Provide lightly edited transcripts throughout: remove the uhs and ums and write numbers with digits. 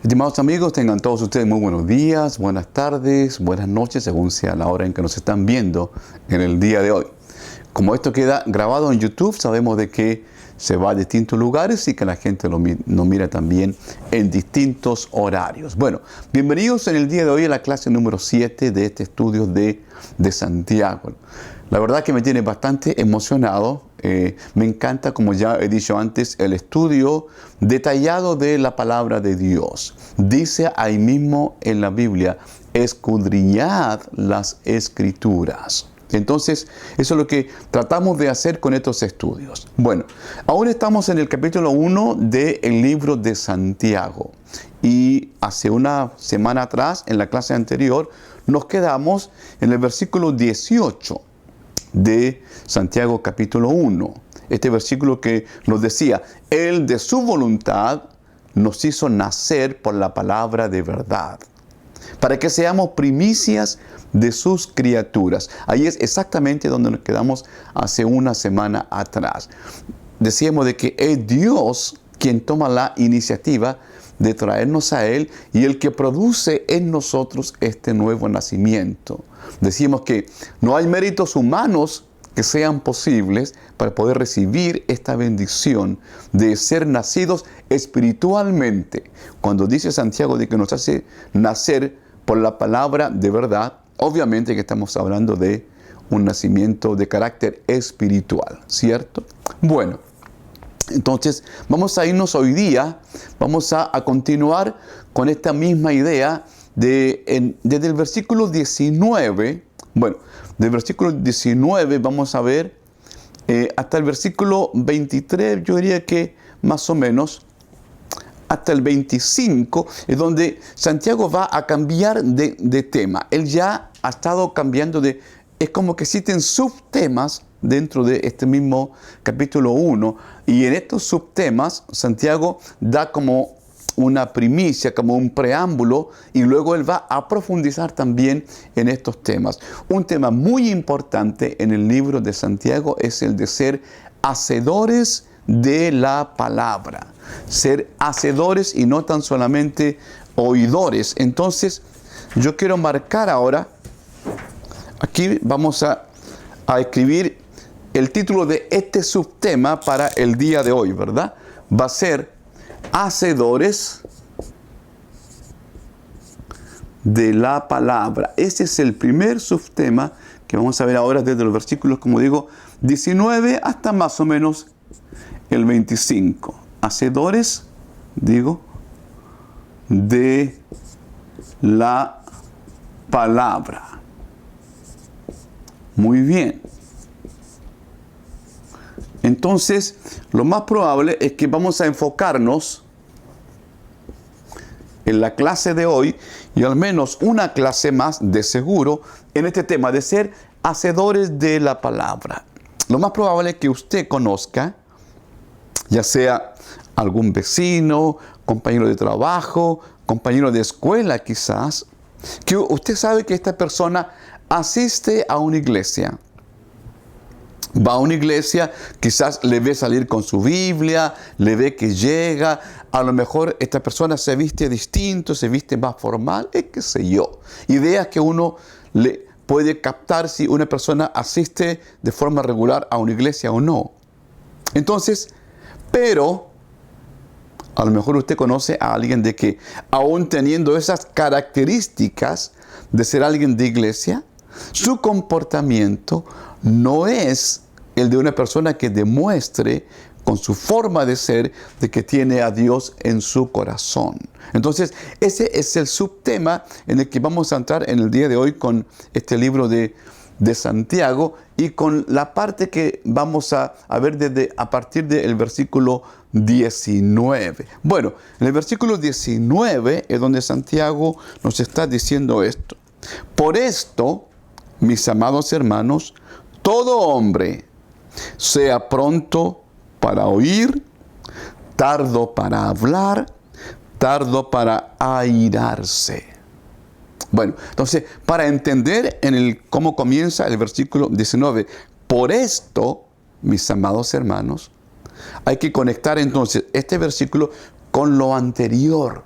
Estimados amigos, tengan todos ustedes muy buenos días, buenas tardes, buenas noches, según sea la hora en que nos están viendo en el día de hoy. Como esto queda grabado en YouTube, sabemos de que se va a distintos lugares y que la gente nos mira también en distintos horarios. Bueno, bienvenidos en el día de hoy a la clase número 7 de este estudio de Santiago. La verdad que me tiene bastante emocionado. Me encanta, como ya he dicho antes, el estudio detallado de la palabra de Dios. Dice ahí mismo en la Biblia, escudriñad las Escrituras. Entonces, eso es lo que tratamos de hacer con estos estudios. Bueno, aún estamos en el capítulo 1 del libro de Santiago. Y hace una semana atrás, en la clase anterior, nos quedamos en el versículo 18 de Santiago capítulo 1. Este versículo que nos decía, Él de su voluntad nos hizo nacer por la palabra de verdad, para que seamos primicias de sus criaturas. Ahí es exactamente donde nos quedamos hace una semana atrás. Decíamos de que es Dios quien toma la iniciativa de traernos a Él y el que produce en nosotros este nuevo nacimiento. Decimos que no hay méritos humanos que sean posibles para poder recibir esta bendición de ser nacidos espiritualmente. Cuando dice Santiago de que nos hace nacer por la palabra de verdad, obviamente que estamos hablando de un nacimiento de carácter espiritual, ¿cierto? Bueno, entonces vamos a irnos hoy día, vamos a continuar con esta misma idea desde el versículo 19, bueno, del versículo 19 vamos a ver hasta el versículo 23, yo diría que más o menos, hasta el 25, es donde Santiago va a cambiar de tema. Él ya ha estado cambiando es como que existen subtemas dentro de este mismo capítulo 1. Y en estos subtemas, Santiago da como una primicia, como un preámbulo, y luego él va a profundizar también en estos temas. Un tema muy importante en el libro de Santiago es el de ser hacedores de la palabra. Ser hacedores y no tan solamente oidores. Entonces, yo quiero marcar ahora, aquí vamos a escribir el título de este subtema para el día de hoy, ¿verdad? Va a ser hacedores de la palabra. Ese es el primer subtema que vamos a ver ahora desde los versículos, como digo, 19 hasta más o menos el 25. Hacedores, digo, de la palabra. Muy bien. Entonces, lo más probable es que vamos a enfocarnos en la clase de hoy y al menos una clase más de seguro en este tema de ser hacedores de la palabra. Lo más probable es que usted conozca, ya sea algún vecino, compañero de trabajo, compañero de escuela quizás, que usted sabe que esta persona asiste a una iglesia. Va a una iglesia, quizás le ve salir con su Biblia, le ve que llega, a lo mejor esta persona se viste distinto, se viste más formal, qué sé yo. Ideas que uno le puede captar si una persona asiste de forma regular a una iglesia o no. Entonces, pero a lo mejor usted conoce a alguien de que, aún teniendo esas características de ser alguien de iglesia, su comportamiento no es el de una persona que demuestre con su forma de ser de que tiene a Dios en su corazón. Entonces, ese es el subtema en el que vamos a entrar en el día de hoy con este libro de Santiago y con la parte que vamos a ver a partir del versículo 19. Bueno, en el versículo 19 es donde Santiago nos está diciendo esto. Por esto, mis amados hermanos, todo hombre sea pronto para oír, tardo para hablar, tardo para airarse. Bueno, entonces, para entender cómo comienza el versículo 19, por esto, mis amados hermanos, hay que conectar entonces este versículo con lo anterior.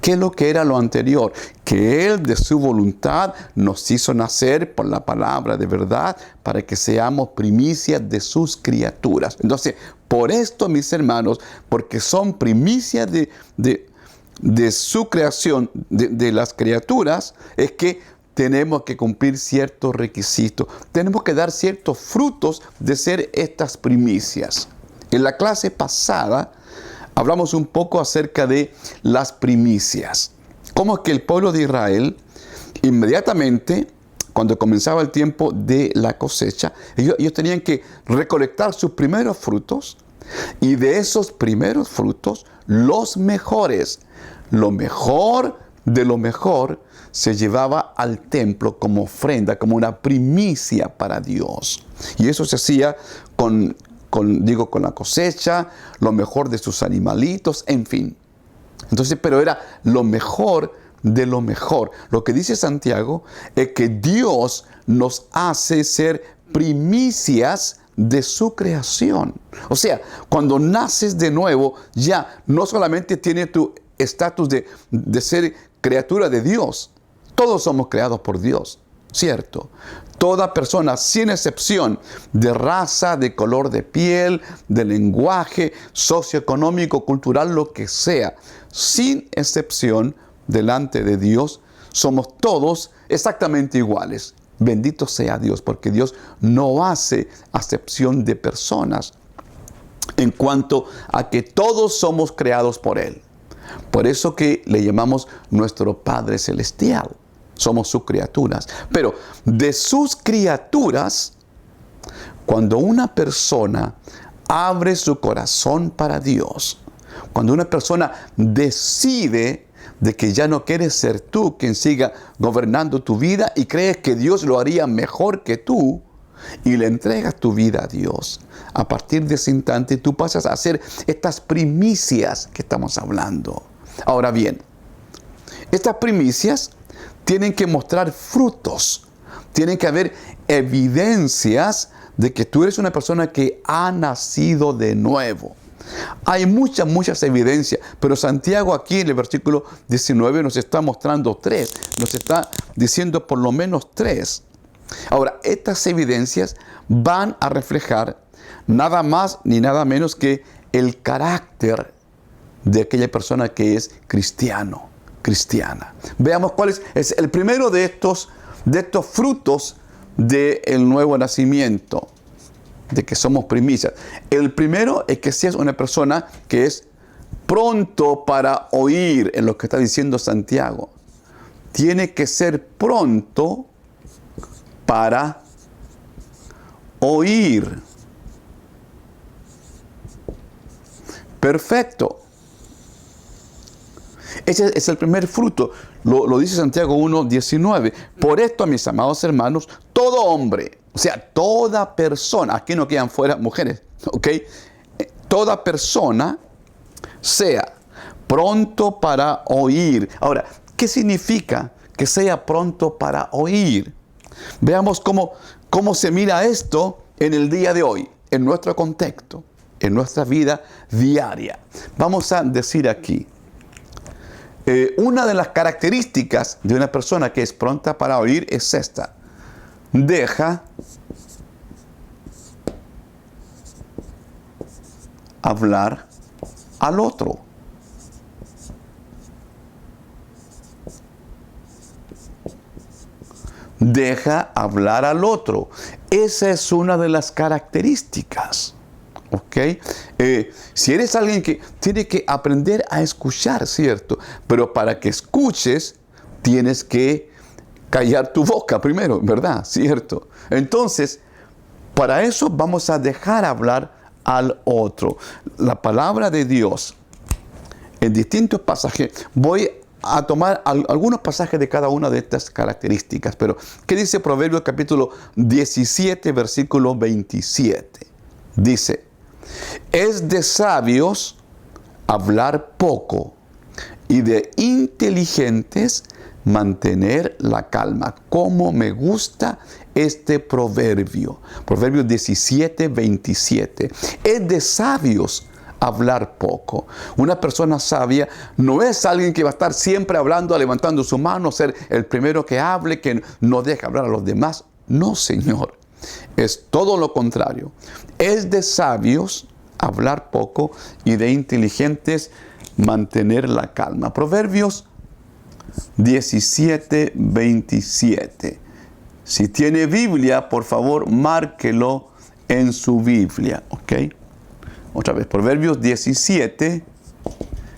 ¿Qué es lo que era lo anterior? Que Él de su voluntad nos hizo nacer por la palabra de verdad para que seamos primicias de sus criaturas. Entonces, por esto, mis hermanos, porque son primicias de su creación, de las criaturas, es que tenemos que cumplir ciertos requisitos. Tenemos que dar ciertos frutos de ser estas primicias. En la clase pasada hablamos un poco acerca de las primicias. Cómo es que el pueblo de Israel, inmediatamente, cuando comenzaba el tiempo de la cosecha, ellos tenían que recolectar sus primeros frutos, y de esos primeros frutos, los mejores, lo mejor de lo mejor, se llevaba al templo como ofrenda, como una primicia para Dios. Y eso se hacía con la cosecha, lo mejor de sus animalitos, en fin. Entonces, pero era lo mejor de lo mejor. Lo que dice Santiago es que Dios nos hace ser primicias de su creación. O sea, cuando naces de nuevo, ya no solamente tienes tu estatus de ser criatura de Dios. Todos somos creados por Dios, ¿cierto? Toda persona, sin excepción, de raza, de color de piel, de lenguaje, socioeconómico, cultural, lo que sea, sin excepción, delante de Dios, somos todos exactamente iguales. Bendito sea Dios, porque Dios no hace acepción de personas en cuanto a que todos somos creados por Él. Por eso que le llamamos nuestro Padre Celestial. Somos sus criaturas. Pero de sus criaturas, cuando una persona abre su corazón para Dios, cuando una persona decide de que ya no quieres ser tú quien siga gobernando tu vida y crees que Dios lo haría mejor que tú, y le entregas tu vida a Dios, a partir de ese instante tú pasas a hacer estas primicias que estamos hablando. Ahora bien, estas primicias tienen que mostrar frutos, tienen que haber evidencias de que tú eres una persona que ha nacido de nuevo. Hay muchas evidencias, pero Santiago aquí en el versículo 19 nos está mostrando 3, nos está diciendo por lo menos 3. Ahora, estas evidencias van a reflejar nada más ni nada menos que el carácter de aquella persona que es cristiano, cristiana. Veamos cuál es el primero de estos frutos del nuevo nacimiento, de que somos primicias. El primero es que seas una persona que es pronto para oír, en lo que está diciendo Santiago. Tiene que ser pronto para oír. Perfecto. Ese es el primer fruto. Lo dice Santiago 1:19. Por esto, mis amados hermanos, todo hombre, o sea, toda persona, aquí no quedan fuera mujeres, ¿ok? Toda persona sea pronto para oír. Ahora, ¿qué significa que sea pronto para oír? Veamos cómo se mira esto en el día de hoy, en nuestro contexto, en nuestra vida diaria. Vamos a decir aquí, una de las características de una persona que es pronta para oír es esta: deja hablar al otro. Deja hablar al otro. Esa es una de las características. ¿Ok? Si eres alguien que tiene que aprender a escuchar, ¿cierto? Pero para que escuches, tienes que callar tu boca primero, ¿verdad? ¿Cierto? Entonces, para eso vamos a dejar hablar al otro. La palabra de Dios, en distintos pasajes, voy a tomar algunos pasajes de cada una de estas características. Pero, ¿qué dice Proverbios capítulo 17, versículo 27? Dice: es de sabios hablar poco y de inteligentes mantener la calma. Cómo me gusta este proverbio. Proverbios 17, 27. Es de sabios hablar poco. Una persona sabia no es alguien que va a estar siempre hablando, levantando su mano, ser el primero que hable, que no deja hablar a los demás. No, Señor. Es todo lo contrario. Es de sabios hablar poco y de inteligentes mantener la calma. Proverbios 17, 27. Si tiene Biblia, por favor, márquelo en su Biblia. ¿Ok? Otra vez, Proverbios 17,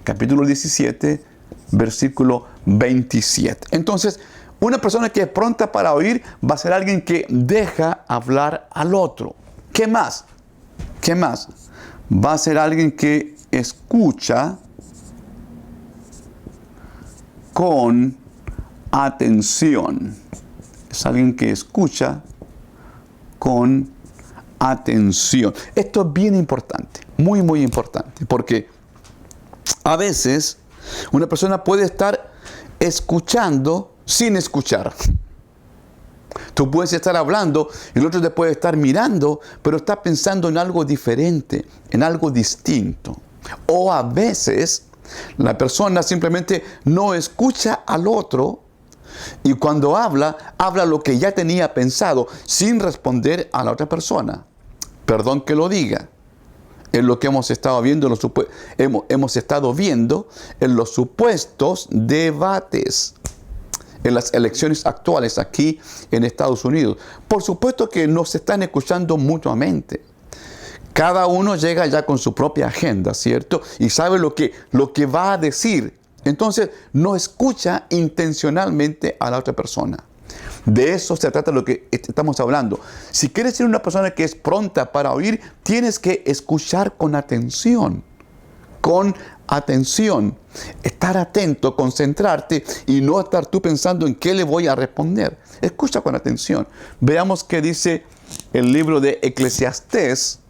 capítulo 17, versículo 27. Entonces, una persona que es pronta para oír va a ser alguien que deja hablar al otro. ¿Qué más? ¿Qué más? Va a ser alguien que escucha con atención. Es alguien que escucha con atención. Esto es bien importante, muy, muy importante, porque a veces una persona puede estar escuchando sin escuchar. Tú puedes estar hablando y el otro te puede estar mirando, pero está pensando en algo diferente, en algo distinto. O a veces la persona simplemente no escucha al otro y cuando habla lo que ya tenía pensado sin responder a la otra persona. Perdón que lo diga. Es lo que hemos estado viendo, hemos estado viendo en los supuestos debates en las elecciones actuales aquí en Estados Unidos. Por supuesto que no se están escuchando mutuamente. Cada uno llega ya con su propia agenda, ¿cierto? Y sabe lo que va a decir. Entonces, no escucha intencionalmente a la otra persona. De eso se trata lo que estamos hablando. Si quieres ser una persona que es pronta para oír, tienes que escuchar con atención. Con atención. Estar atento, concentrarte y no estar tú pensando en qué le voy a responder. Escucha con atención. Veamos qué dice el libro de Eclesiastés.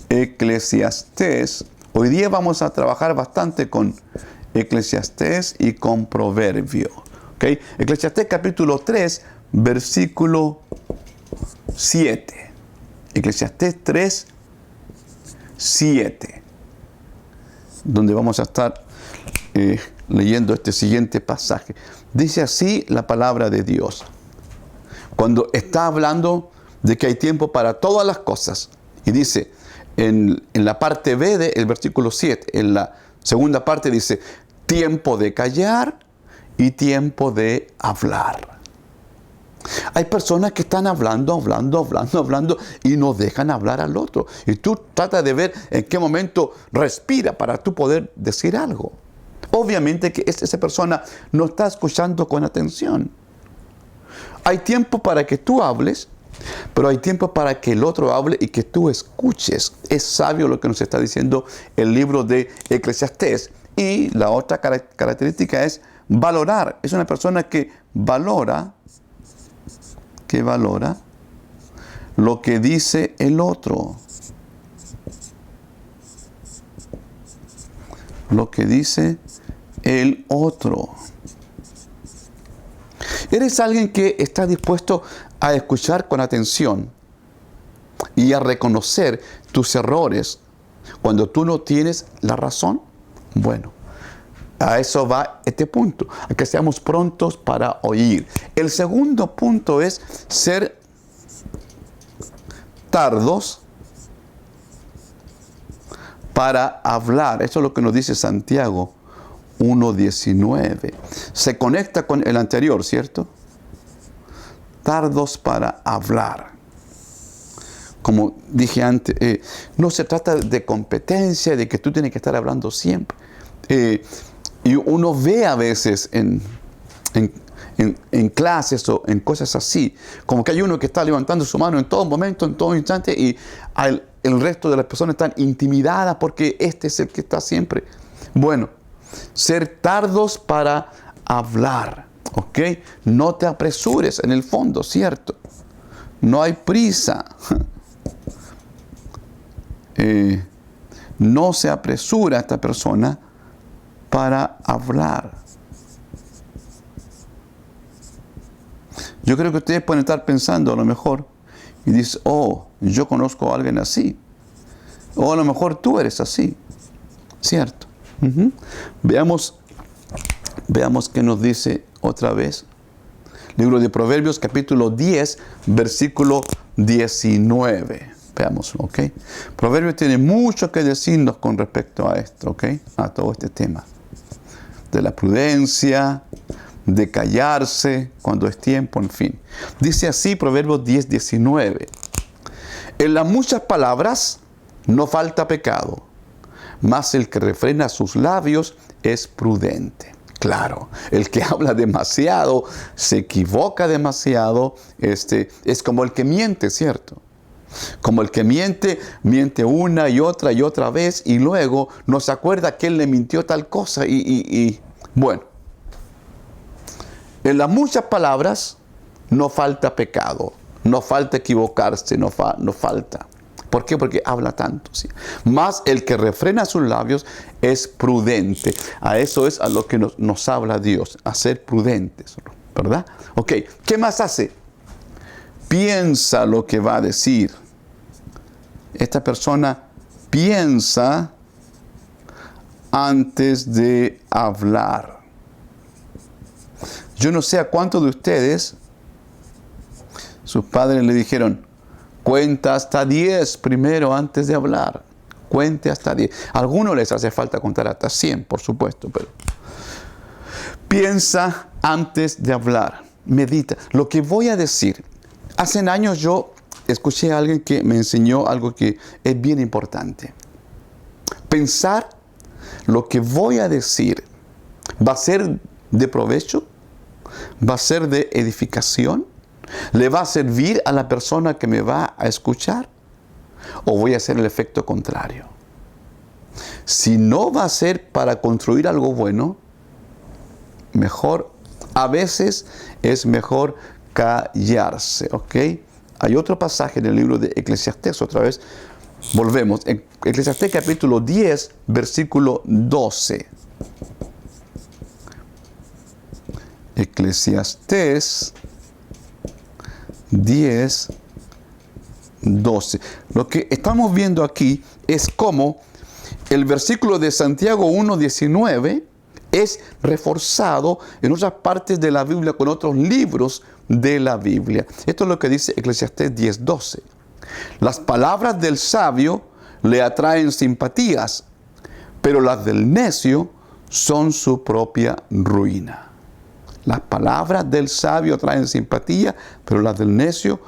Eclesiastés. Hoy día vamos a trabajar bastante con Eclesiastés y con Proverbio. ¿Okay? Eclesiastés capítulo 3, versículo 7. Eclesiastés 3, 7. Donde vamos a estar leyendo este siguiente pasaje. Dice así la palabra de Dios. Cuando está hablando de que hay tiempo para todas las cosas. Y dice, en la parte B del versículo 7, en la segunda parte dice, tiempo de callar y tiempo de hablar. Hay personas que están hablando y no dejan hablar al otro. Y tú tratas de ver en qué momento respira para tú poder decir algo. Obviamente que esa persona no está escuchando con atención. Hay tiempo para que tú hables, pero hay tiempo para que el otro hable y que tú escuches. Es sabio lo que nos está diciendo el libro de Eclesiastés. Y la otra característica es valorar. Es una persona que valora lo que dice el otro. Lo que dice el otro. Eres alguien que está dispuesto a escuchar con atención y a reconocer tus errores cuando tú no tienes la razón. Bueno, a eso va este punto, a que seamos prontos para oír. El segundo punto es ser tardos para hablar. Eso es lo que nos dice Santiago 1:19. Se conecta con el anterior, ¿cierto? Tardos para hablar. Como dije antes, no se trata de competencia, de que tú tienes que estar hablando siempre. Y uno ve a veces en clases o en cosas así, como que hay uno que está levantando su mano en todo momento, en todo instante, y el resto de las personas están intimidadas porque este es el que está siempre. Bueno, ser tardos para hablar, ¿ok? No te apresures en el fondo, ¿cierto? No hay prisa. No se apresura esta persona para hablar. Yo creo que ustedes pueden estar pensando a lo mejor y dicen, oh, yo conozco a alguien así. O a lo mejor tú eres así, ¿cierto? Ujú. Veamos qué nos dice otra vez. Libro de Proverbios, capítulo 10, versículo 19. Veamos, ¿ok? Proverbios tiene mucho que decirnos con respecto a esto, ¿ok? A todo este tema. De la prudencia, de callarse cuando es tiempo, en fin. Dice así Proverbios 10, 19. En las muchas palabras no falta pecado, mas el que refrena sus labios es prudente. Claro, el que habla demasiado, se equivoca demasiado, es como el que miente, ¿cierto? Como el que miente una y otra vez y luego no se acuerda que él le mintió tal cosa bueno. En las muchas palabras no falta pecado, no falta equivocarse, no falta. ¿Por qué? Porque habla tanto, ¿sí? Más el que refrena sus labios es prudente. A eso es a lo que nos habla Dios, a ser prudentes, ¿verdad? Ok, ¿qué más hace? Piensa lo que va a decir. Esta persona piensa antes de hablar. Yo no sé a cuántos de ustedes, sus padres le dijeron, cuenta hasta 10 primero antes de hablar. Cuente hasta 10. A algunos les hace falta contar hasta 100, por supuesto, pero piensa antes de hablar. Medita. Lo que voy a decir. Hace años yo escuché a alguien que me enseñó algo que es bien importante. Pensar lo que voy a decir va a ser de provecho, va a ser de edificación, le va a servir a la persona que me va a escuchar o voy a hacer el efecto contrario. Si no va a ser para construir algo bueno, mejor, a veces es mejor callarse, ¿ok? Hay otro pasaje en el libro de Eclesiastés, otra vez, volvemos, en Eclesiastés capítulo 10, versículo 12. Eclesiastés 10, 12. Lo que estamos viendo aquí es cómo el versículo de Santiago 1, 19 es reforzado en otras partes de la Biblia con otros libros de la Biblia. Esto es lo que dice Eclesiastés 10, 12. Las palabras del sabio le atraen simpatías, pero las del necio son su propia ruina. Las palabras del sabio traen simpatía, pero las del necio,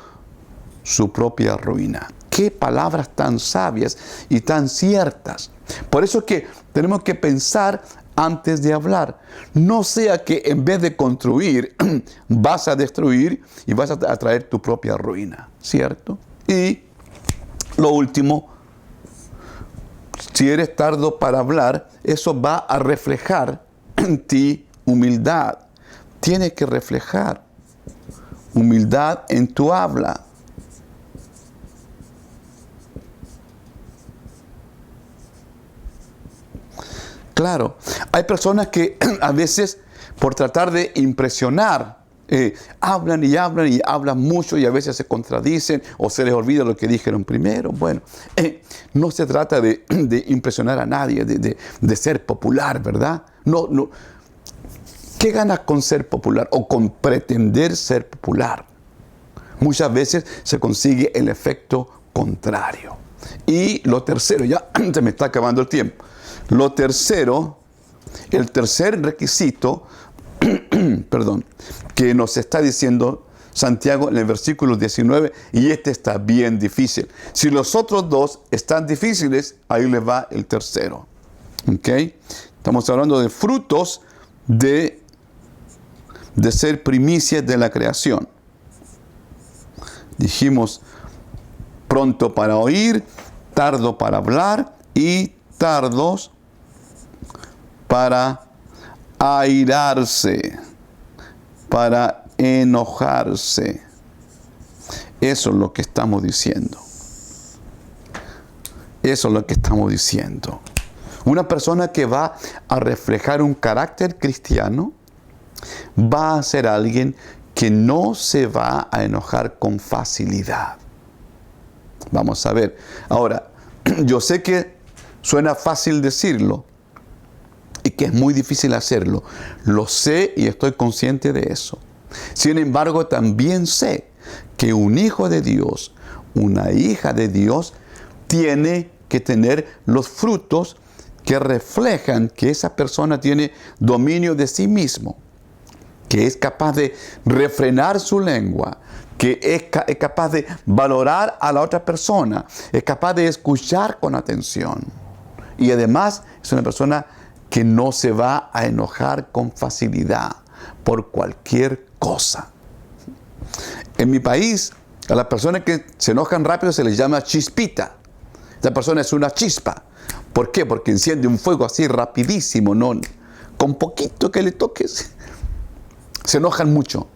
su propia ruina. Qué palabras tan sabias y tan ciertas. Por eso es que tenemos que pensar antes de hablar. No sea que en vez de construir, vas a destruir y vas a traer tu propia ruina, ¿cierto? Y lo último, si eres tardo para hablar, eso va a reflejar en ti humildad. Tienes que reflejar humildad en tu habla. Claro, hay personas que a veces por tratar de impresionar, hablan y hablan mucho y a veces se contradicen o se les olvida lo que dijeron primero. Bueno, no se trata de impresionar a nadie, de ser popular, ¿verdad? No. ¿Qué ganas con ser popular o con pretender ser popular? Muchas veces se consigue el efecto contrario. Y lo tercero, ya se me está acabando el tiempo. Lo tercero, el tercer requisito, perdón, que nos está diciendo Santiago en el versículo 19, y este está bien difícil. Si los otros dos están difíciles, ahí les va el tercero. ¿Ok? Estamos hablando de frutos de ser primicias de la creación. Dijimos pronto para oír, tardo para hablar y tardos para airarse, para enojarse. Eso es lo que estamos diciendo. Eso es lo que estamos diciendo. Una persona que va a reflejar un carácter cristiano va a ser alguien que no se va a enojar con facilidad. Vamos a ver. Ahora, Yo sé que suena fácil decirlo y que es muy difícil hacerlo. Lo sé y estoy consciente de eso. Sin embargo, también sé que un hijo de Dios, una hija de Dios, tiene que tener los frutos que reflejan que esa persona tiene dominio de sí mismo, que es capaz de refrenar su lengua, que es capaz de valorar a la otra persona, es capaz de escuchar con atención. Y además es una persona que no se va a enojar con facilidad por cualquier cosa. En mi país, a las personas que se enojan rápido se les llama chispita. Esta persona es una chispa. ¿Por qué? Porque enciende un fuego así rapidísimo, ¿no? Con poquito que le toques, se enojan mucho.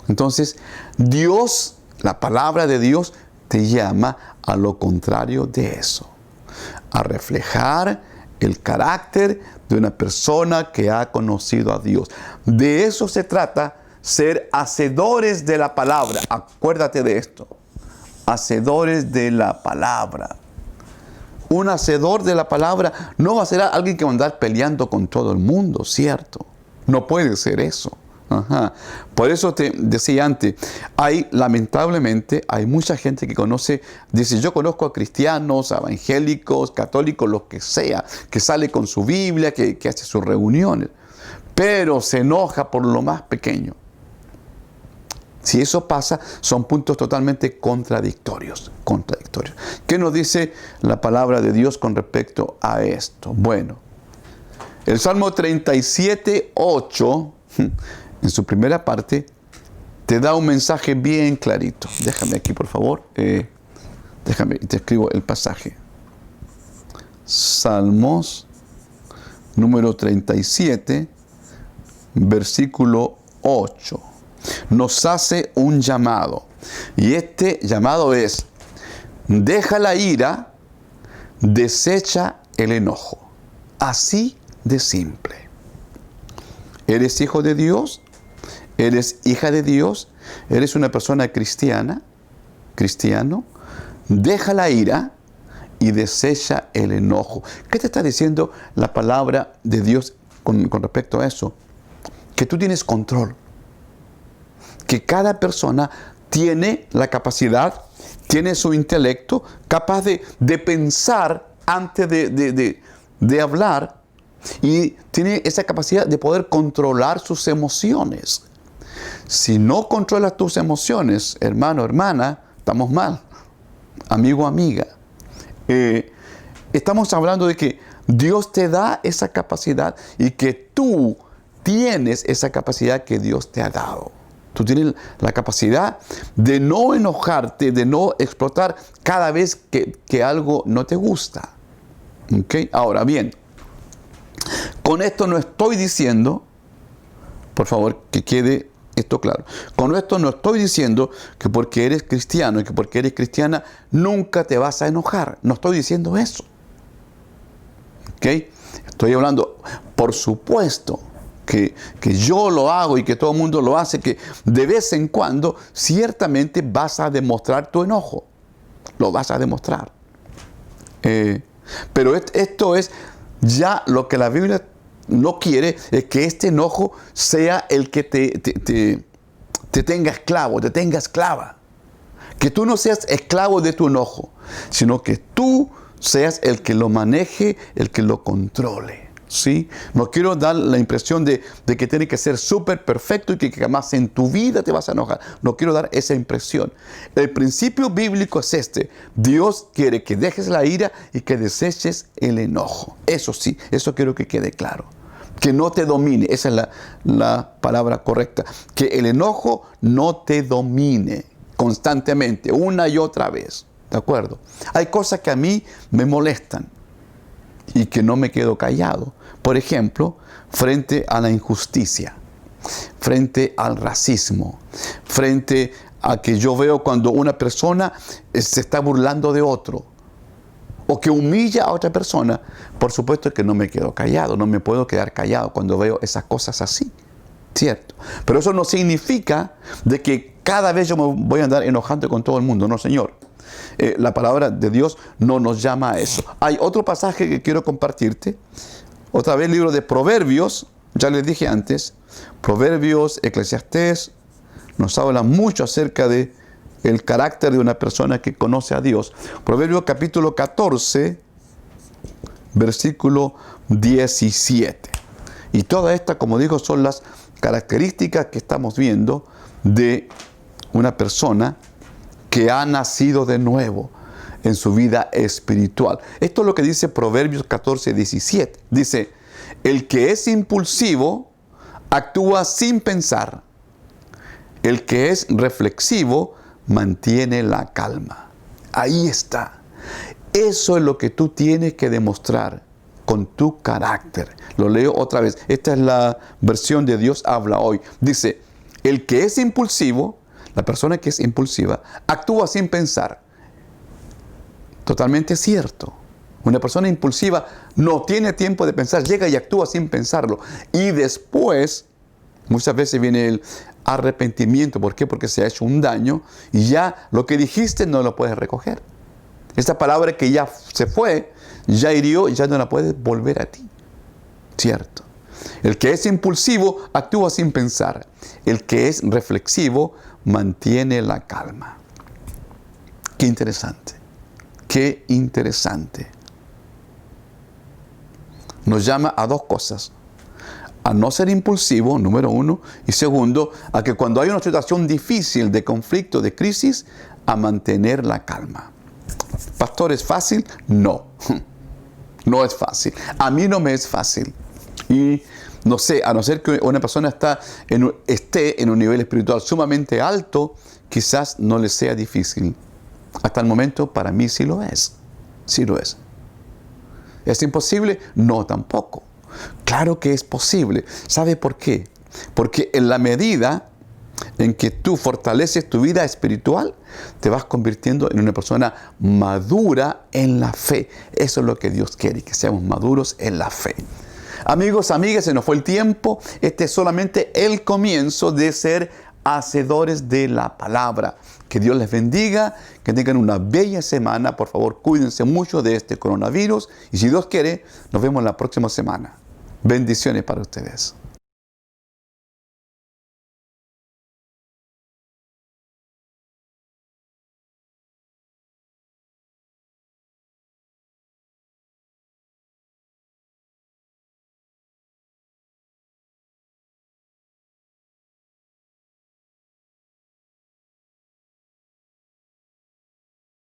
Entonces, Dios, la palabra de Dios, te llama a lo contrario de eso. A reflejar el carácter de una persona que ha conocido a Dios. De eso se trata, ser hacedores de la palabra. Acuérdate de esto. Hacedores de la palabra. Un hacedor de la palabra no va a ser alguien que va a andar peleando con todo el mundo, ¿cierto? No puede ser eso. Ajá. Por eso te decía antes, lamentablemente, hay mucha gente que conoce, dice, yo conozco a cristianos, evangélicos, católicos, lo que sea, que sale con su Biblia, que hace sus reuniones, pero se enoja por lo más pequeño. Si eso pasa, son puntos totalmente contradictorios. ¿Qué nos dice la palabra de Dios con respecto a esto? Bueno, el Salmo 37, 8, en su primera parte, te da un mensaje bien clarito. Déjame aquí, por favor. Déjame, te escribo el pasaje. Salmos número 37, versículo 8. Nos hace un llamado. Y este llamado es: deja la ira, desecha el enojo. Así de simple. ¿Eres hijo de Dios? ¿Eres hija de Dios? ¿Eres una persona cristiana? ¿Cristiano? Deja la ira y desecha el enojo. ¿Qué te está diciendo la palabra de Dios con respecto a eso? Que tú tienes control. Que cada persona tiene la capacidad, tiene su intelecto, capaz de pensar antes de hablar, y tiene esa capacidad de poder controlar sus emociones. Si no controlas tus emociones, hermano, hermana, estamos mal. Amigo, amiga. Estamos hablando de que Dios te da esa capacidad y que tú tienes esa capacidad que Dios te ha dado. Tú tienes la capacidad de no enojarte, de no explotar cada vez que algo no te gusta. ¿Okay? Ahora bien, con esto no estoy diciendo, por favor, que quede esto claro. Con esto no estoy diciendo que porque eres cristiano y que porque eres cristiana nunca te vas a enojar. No estoy diciendo eso. ¿Ok? Estoy hablando, por supuesto, que yo lo hago y que todo el mundo lo hace, que de vez en cuando ciertamente vas a demostrar tu enojo. Lo vas a demostrar. Pero esto es ya lo que la Biblia no quiere, es que este enojo sea el que te tenga esclavo, te tenga esclava. Que tú no seas esclavo de tu enojo, sino que tú seas el que lo maneje, el que lo controle. ¿Sí? No quiero dar la impresión de que tiene que ser súper perfecto y que jamás en tu vida te vas a enojar. No quiero dar esa impresión. El principio bíblico es este: Dios quiere que dejes la ira y que deseches el enojo. Eso sí, eso quiero que quede claro. Que no te domine, esa es la palabra correcta. Que el enojo no te domine constantemente, una y otra vez. ¿De acuerdo? Hay cosas que a mí me molestan y que no me quedo callado. Por ejemplo, frente a la injusticia, frente al racismo, frente a que yo veo cuando una persona se está burlando de otro o que humilla a otra persona, por supuesto que no me quedo callado, no me puedo quedar callado cuando veo esas cosas así, ¿cierto? Pero eso no significa de que cada vez yo me voy a andar enojando con todo el mundo, no, señor. La palabra de Dios no nos llama a eso. Hay otro pasaje que quiero compartirte. Otra vez, libro de Proverbios. Ya les dije antes, Proverbios, Eclesiastés, nos habla mucho acerca de el carácter de una persona que conoce a Dios. Proverbios capítulo 14, versículo 17. Y toda esta, como digo, son las características que estamos viendo de una persona que ha nacido de nuevo en su vida espiritual. Esto es lo que dice Proverbios 14, 17. Dice, el que es impulsivo actúa sin pensar. El que es reflexivo mantiene la calma. Ahí está. Eso es lo que tú tienes que demostrar con tu carácter. Lo leo otra vez. Esta es la versión de Dios habla hoy. Dice, el que es impulsivo, la persona que es impulsiva, actúa sin pensar. Totalmente cierto. Una persona impulsiva no tiene tiempo de pensar, llega y actúa sin pensarlo. Y después, muchas veces viene el arrepentimiento. ¿Por qué? Porque se ha hecho un daño y ya lo que dijiste no lo puedes recoger. Esta palabra que ya se fue, ya hirió, ya no la puedes volver a ti. Cierto. El que es impulsivo actúa sin pensar. El que es reflexivo mantiene la calma. Qué interesante. Qué interesante. Nos llama a dos cosas. A no ser impulsivo, número uno. Y segundo, a que cuando hay una situación difícil, de conflicto, de crisis, a mantener la calma. ¿Pastor, es fácil? No. No es fácil. A mí no me es fácil. Y no sé, a no ser que una persona esté en un nivel espiritual sumamente alto, quizás no le sea difícil. Hasta el momento, para mí sí lo es. Sí lo es. ¿Es imposible? No, tampoco. Claro que es posible. ¿Sabe por qué? Porque en la medida en que tú fortaleces tu vida espiritual, te vas convirtiendo en una persona madura en la fe. Eso es lo que Dios quiere, que seamos maduros en la fe. Amigos, amigas, se nos fue el tiempo. Este es solamente el comienzo de ser hacedores de la palabra. Que Dios les bendiga, que tengan una bella semana. Por favor, cuídense mucho de este coronavirus. Y si Dios quiere, nos vemos la próxima semana. Bendiciones para ustedes.